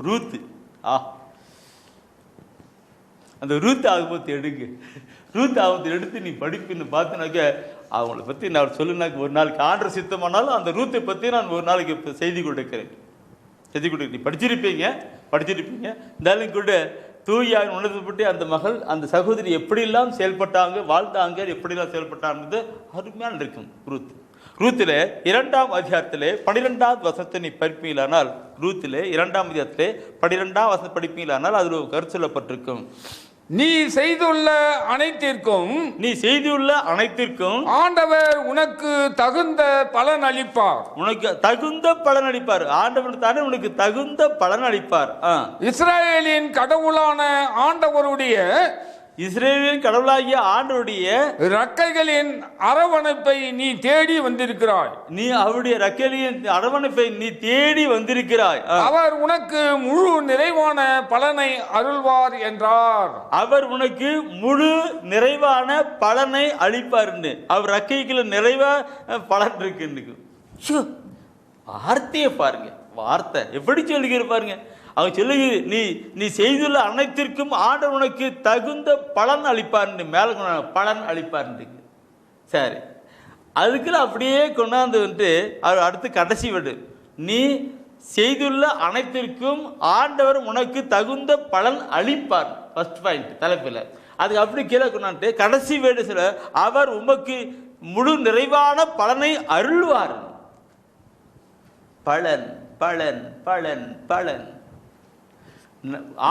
ரூத்து. அந்த ரூத் ஆகமத்தை எடுங்க. ரூத் ஆகமத்தை எடுத்து நீ படிப்புன்னு பார்த்தினாக்க அவங்கள பற்றி நான் சொல்லுனாக்க ஒரு நாளைக்கு ஆண்டர் சித்தமானாலும் அந்த ரூத்தை பற்றி நான் ஒரு நாளைக்கு இப்போ செய்தி கொடுக்குறேன். நீ படிச்சிருப்பீங்க. இருந்தாலும் கூட தூயாக உணர்த்தப்பட்டு அந்த மகள், அந்த சகோதரி எப்படியெல்லாம் செயல்பட்டாங்க, வாழ்ந்தாங்க, எப்படியெல்லாம் செயல்பட்டாங்கிறது அருமையான இருக்கும். ரூத்தில் 2ஆம் அதிகாரத்திலே 12வது வசனத்தை நீ படிப்பீங்களானால், ரூத்திலே 2ஆம் அதிகாரத்திலே 12ஆம் வசனம் படிப்பீங்களானால் அதில் ஒரு கருத்து சொல்லப்பட்டிருக்கும். நீ செய்துள்ள அனைத்திற்கும் ஆண்டவர் உனக்கு தகுந்த பலன் அளிப்பார். ஆண்டவர் தானே உனக்கு தகுந்த பலன் அளிப்பார். இஸ்ரவேலின் கடவுளாகிய ஆண்டவருடைய ரக்கைகளின் அரவணைப்பை நீ தேடி வந்திருக்கிறாய். நீ அவருடைய ரக்கைகளின் அரவணைப்பை நீ தேடி வந்திருக்கிறாய். அவர் உனக்கு முழு நிறைவான பலனை அருள்வார் என்றார். அவர் உனக்கு முழு நிறைவான பலனை அளிப்பார். அவர் ரக்கைக்குள்ள நிறைவா பலன் இருக்கு. வார்த்தையை பாருங்க, வார்த்தை எப்படி சொல்லுகிற பாருங்க. அவங்க சொல்லுங்க, நீ செய்துள்ள அனைத்திற்கும் ஆண்டவர் உனக்கு தகுந்த பலன் அளிப்பார். மேல பலன் அளிப்பார். சரி, அதுக்குள்ள அப்படியே கொண்டாந்து வந்துட்டு அவர் அடுத்து கடைசி விடு, நீ செய்துள்ள அனைத்திற்கும் ஆண்டவர் உனக்கு தகுந்த பலன் அளிப்பார். ஃபர்ஸ்ட் பாயிண்ட் தலைப்பில். அதுக்கு அப்படி கீழே கொண்டாந்து கடைசி வீடு சில அவர் உமக்கு முழு நிறைவான பலனை அருள்வார். பலன் பலன் பலன் பலன்.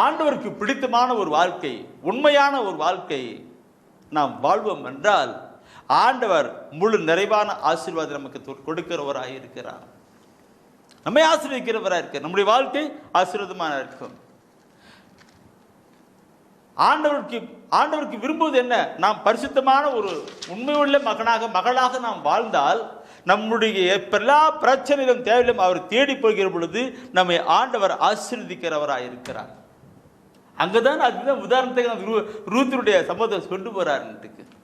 ஆண்டவருக்கு பிடித்தமான ஒரு வாழ்க்கை, உண்மையான ஒரு வாழ்க்கை நாம் வாழ்வோம் என்றால் ஆண்டவர் முழு நிறைவான ஆசீர்வாதம் நமக்கு கொடுக்கிறவராக இருக்கிறார். நம்மை ஆசீர்வதிக்கிறவராக இருக்க நம்முடைய வாழ்க்கை ஆசீர்வாதமாக இருக்கும். ஆண்டவருக்கு விரும்புவது என்ன? நாம் பரிசுத்தமான ஒரு உண்மையுள்ள மகளாக நாம் வாழ்ந்தால் நம்முடைய எல்லா பிரச்சனையிலும் தேவையிலும் அவர் தேடி போகிற பொழுது நம்மை ஆண்டவர் ஆசீர்வதிக்கிறவராக இருக்கிறார். அங்கதான் அதுதான் உதாரணத்துக்கு ரூத்தினுடைய சம்பவத்தை கொண்டு போறாரு.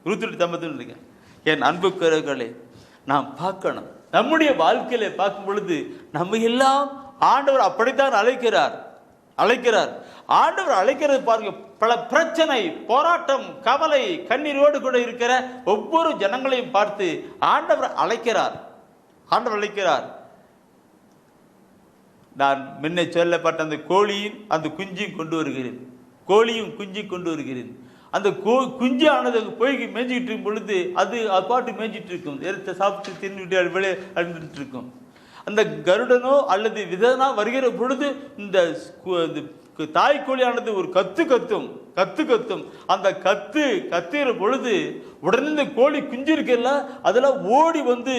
ரூத்தினுடைய சம்பவத்தில் என் அன்புக்குரியவர்களே, நாம் பார்க்கணும். நம்முடைய வாழ்க்கையில பார்க்கும் பொழுது நம்ம எல்லாம் ஆண்டவர் அப்படித்தான் அழைக்கிறார். ஆண்டவர் அழைக்கிறது பாருங்க. பல பிரச்சனை, போராட்டம், கவலை, கண்ணீரோடு கூட இருக்கிற ஒவ்வொரு ஜனங்களையும் பார்த்து ஆண்டவர் அழைக்கிறார். நான் முன்ன சொல்லப்பட்ட அந்த கோழியும் அந்த குஞ்சையும் கொண்டு வருகிறேன். அந்த குஞ்சானது போய் மேய்ஞ்சிட்டு இருக்கும் பொழுது அது பாட்டு மேய்ஞ்சிட்டு இருக்கும், எடுத்து சாப்பிட்டு தின்னுட்டு வெளியே அழிந்துட்டு இருக்கும். அந்த கருடனோ அல்லது விதனா வருகிற பொழுது இந்த தாய்க்கோழியானது ஒரு கத்தும். அந்த கத்துகிற பொழுது உடனே இந்த கோழி குஞ்சு இருக்குல்ல, அதெல்லாம் ஓடி வந்து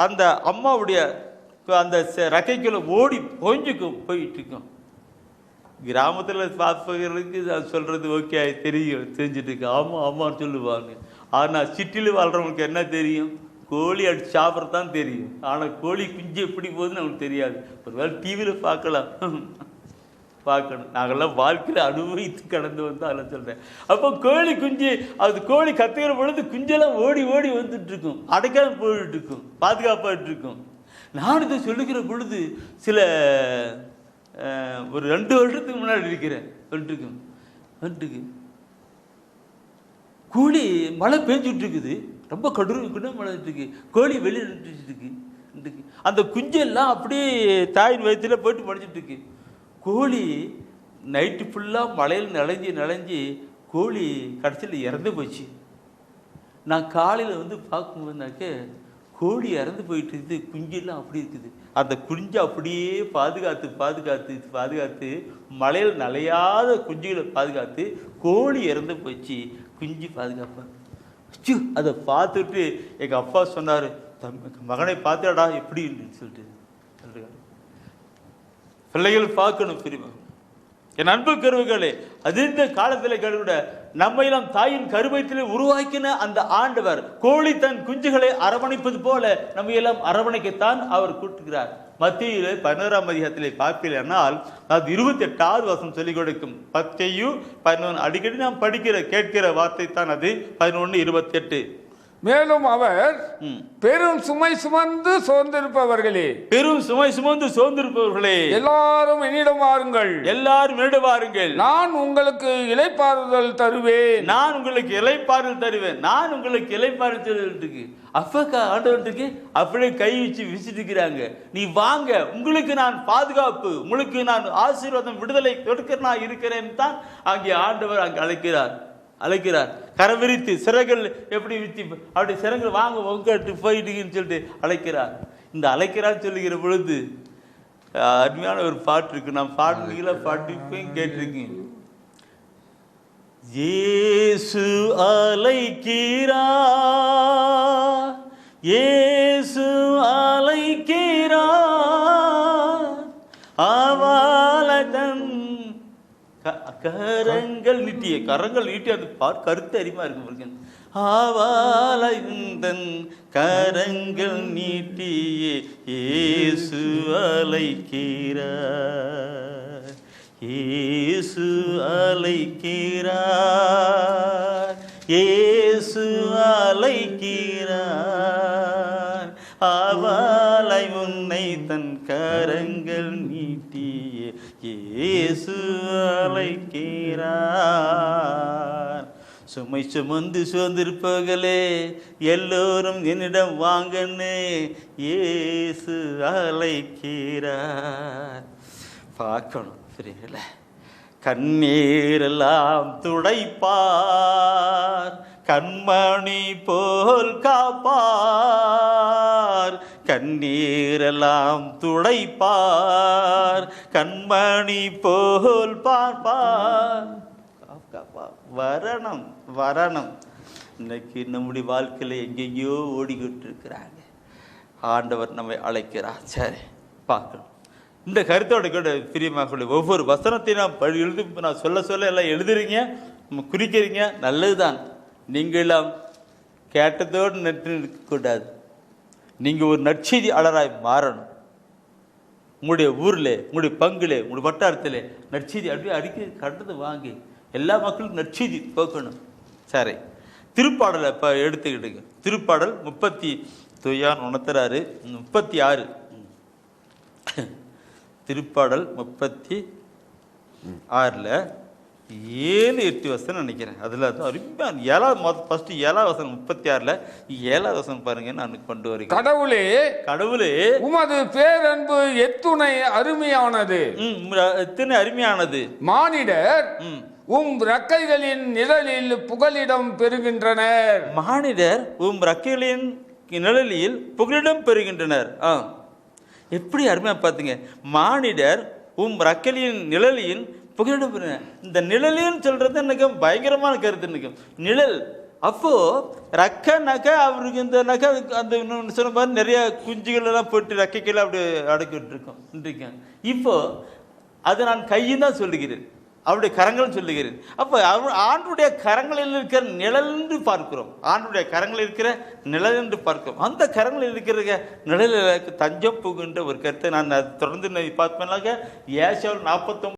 அந்த அம்மாவுடைய அந்த ரக்கைக்குள்ள ஓடி போயிட்டு இருக்கும். கிராமத்தில் பார்ப்பவர்களுக்கு அது சொல்கிறது ஓகே தெரியும், தெரிஞ்சுட்டு இருக்கு, ஆமாம் ஆமான்னு சொல்லுவாங்க. ஆனால் சிட்டியில் வாழ்கிறவங்களுக்கு என்ன தெரியும்? கோழி அடிச்சு சாப்பிட்றதான் தெரியும். ஆனால் கோழி குஞ்சு எப்படி போகுதுன்னு நமக்கு தெரியாது. ஒருவேளை டிவியில் பார்க்கலாம், பார்க்கணும். நாங்கள்லாம் வாழ்க்கையில் அனுபவித்து கடந்து வந்து அதெல்லாம் சொல்கிறேன். அப்போ கோழி குஞ்சு, அது கோழி கத்துக்கிற பொழுது குஞ்செல்லாம் ஓடி ஓடி வந்துட்டு இருக்கும், அடைக்காமல் போயிட்டு இருக்கும், பாதுகாப்பாகிட்டு இருக்கும். நான் இதை சொல்லுகிற பொழுது சில ஒரு 2 வருடத்துக்கு முன்னாடி இருக்கிறேன். வந்துட்டு கோழி மழை பெஞ்சுட்டு இருக்குது, ரொம்ப கடும் மழை இருக்கு, கோழி வெளியே நின்றுட்டு இருக்கு. அந்த குஞ்செல்லாம் அப்படியே தாயின் வயிற்றுல போயிட்டு படிச்சுட்டு இருக்கு. கோழி நைட்டு ஃபுல்லாக மழையில் நனைஞ்சி கோழி கடைசியில் இறந்து போச்சு. நான் காலையில் வந்து பார்க்கும்போதுனாக்க கோழி இறந்து போயிட்டு இருக்குது, குஞ்செல்லாம் அப்படி இருக்குது. அந்த குஞ்சை அப்படியே பாதுகாத்து மழையில் நனையாத குஞ்சுகளை பாதுகாத்து கோழி இறந்து போச்சு, குஞ்சு பாதுகாப்பாக. அதை பார்த்துட்டு எங்கள் அப்பா சொன்னார், மகனை பார்த்தாடா எப்படி சொல்லிட்டு சொல்கிறார். பிள்ளைகள் பார்க்கணும் பிரிவு. என் அன்பு கருவுகளே, அது இந்த காலத்தில் கருவிட நம்மையெல்லாம் தாயின் கருவயத்திலே உருவாக்கின அந்த ஆண்டவர் கோழி தன் குஞ்சுகளை அரவணைப்பது போல நம்ம எல்லாம் அரவணைக்கத்தான் அவர் கூட்டுகிறார். மத்தியிலே 11ஆம் அதிகாரத்திலே பார்ப்பீர்கள், அது 28வது வசனம் சொல்லிக் கொடுக்கும். 10:11 அடிக்கடி நாம் கேட்கிற வார்த்தை தான் அது. 11:28. மேலும் அவர் பெரும் சுமை சுமந்து சோர்ந்திருப்பவர்களே, எல்லாரும் என்னிடம் வாருங்கள், நான் உங்களுக்கு இளைப்பாறுதல் தருவேன். அப்பக்கா ஆண்டவருக்கு அப்படியே கை வச்சு விசிட்டு இருக்கிறாங்க. நீ வாங்க, உங்களுக்கு நான் பாதுகாப்பு, உங்களுக்கு நான் ஆசீர்வாதம், விடுதலை கொடுக்க நான் இருக்கிறேன் தான் அங்கே ஆண்டவர் அங்கே அழைக்கிறார். கரவிரித்து சிறகுகள் எப்படி வித்தி அப்படி சிறகுகள் வாங்க உங்கட்டு போயிட்டுன்னு சொல்லிட்டு அழைக்கிறார். இந்த அழைக்கிறான்னு சொல்லுகிற பொழுது அருமையான ஒரு பாட்டு இருக்கு. நான் பாட்டுப்பையும் கேட்டிருக்கேன். இயேசு அழைக்கிறார், இயேசு அழைக்கிறார், அவளதன் கரங்கள் நீட்டிய அது கருத்து அறிமா இருக்கு. ஆவாலந்தன் கரங்கள் நீட்டியே இயேசு அழைக்கிறார், இயேசு அழைக்கிறார், இயேசு அழைக்கிறார், அவளை உன்னை தன் கரங்கள் நீட்டியே இயேசு அழைக்கிறார். சுமை சுமந்து சுமந்திருப்பவர்களே எல்லோரும் என்னிடம் வாங்கன்னு இயேசு அழைக்கிறார். பார்க்கணும் சரிங்களா? கண்ணீரெல்லாம் துடைப்பார், கண்மணி போல் காப்பார், கண்ணீரெல்லாம் துடைப்பார், கண்மணி போல் பார்ப்பார். வரணும். இன்னைக்கு நம்முடைய வாழ்க்கையில் எங்கெங்கேயோ ஓடிக்கிட்டு இருக்கிறாங்க. ஆண்டவர் நம்மை அழைக்கிறார். சரி, பார்க்கணும். இந்த கருத்தோட கூட பிரியமாக ஒவ்வொரு வசனத்தையும் நான் சொல்ல எல்லாம் எழுதுறீங்க, நம்ம குறிக்கிறீங்க, நல்லதுதான். நீங்களாம் கேட்டதோடு நின்று இருக்கக்கூடாது. நீங்கள் ஒரு நற்செய்தி அலராய் மாறணும். உங்களுடைய ஊரில், உங்களுடைய பங்குல, உங்களுடைய வட்டாரத்தில் நற்செய்தி அப்படியே அடிக்க கண்டது வாங்கி எல்லா மக்களுக்கும் நற்செய்தி போக்கணும். சரி, திருப்பாடலை இப்போ எடுத்துக்கிட்டுங்க. திருப்பாடல் 36 திருப்பாடல் 36 7-8 வசனம் நினைக்கிறேன். அதில் அருமையான 7வது வசனம் 36 7வது வசனம் பாருங்க. நான் கொண்டு வருகிறேன். கடவுளே உமது பேரன்பு எத்துணை அருமையானது, எத்தனை அருமையானது. மானிடர் ரெக்கைகளின் நிழலில் புகலிடம் பெறுகின்றனர். மானிடர் ரெக்கைகளின் நிழலில் புகலிடம் பெறுகின்றனர். எப்படி அருமையா பார்த்துங்க. மானிடர் ரெக்கைகளின் நிழலில் புகலிடம் பெறுங்க. இந்த நிழலின்னு சொல்றது எனக்கு பயங்கரமான கருத்து. எனக்கு நிழல் அப்போ ரெக்கை நகை அவருக்கு இந்த நகை அந்த சொன்ன மாதிரி நிறைய குஞ்சுகள் எல்லாம் போட்டு ரெக்கைக்கெல்லாம் அப்படி அடக்கிட்டு இருக்கோம். இப்போ அது நான் கையும் தான் சொல்லுகிறேன், அவருடைய கரங்களும் சொல்லுகிறேன். அப்போ ஆண்டுடைய கரங்களில் இருக்கிற நிழல் என்று பார்க்கிறோம். ஆண்டுடைய கரங்களில் இருக்கிற நிழல் என்று பார்க்கிறோம். அந்த கரங்களில் இருக்கிற நிழலுக்கு தஞ்சம் புகுன்ற ஒரு கருத்தை நான் தொடர்ந்து பார்ப்பேனாக. ஏசாயா 49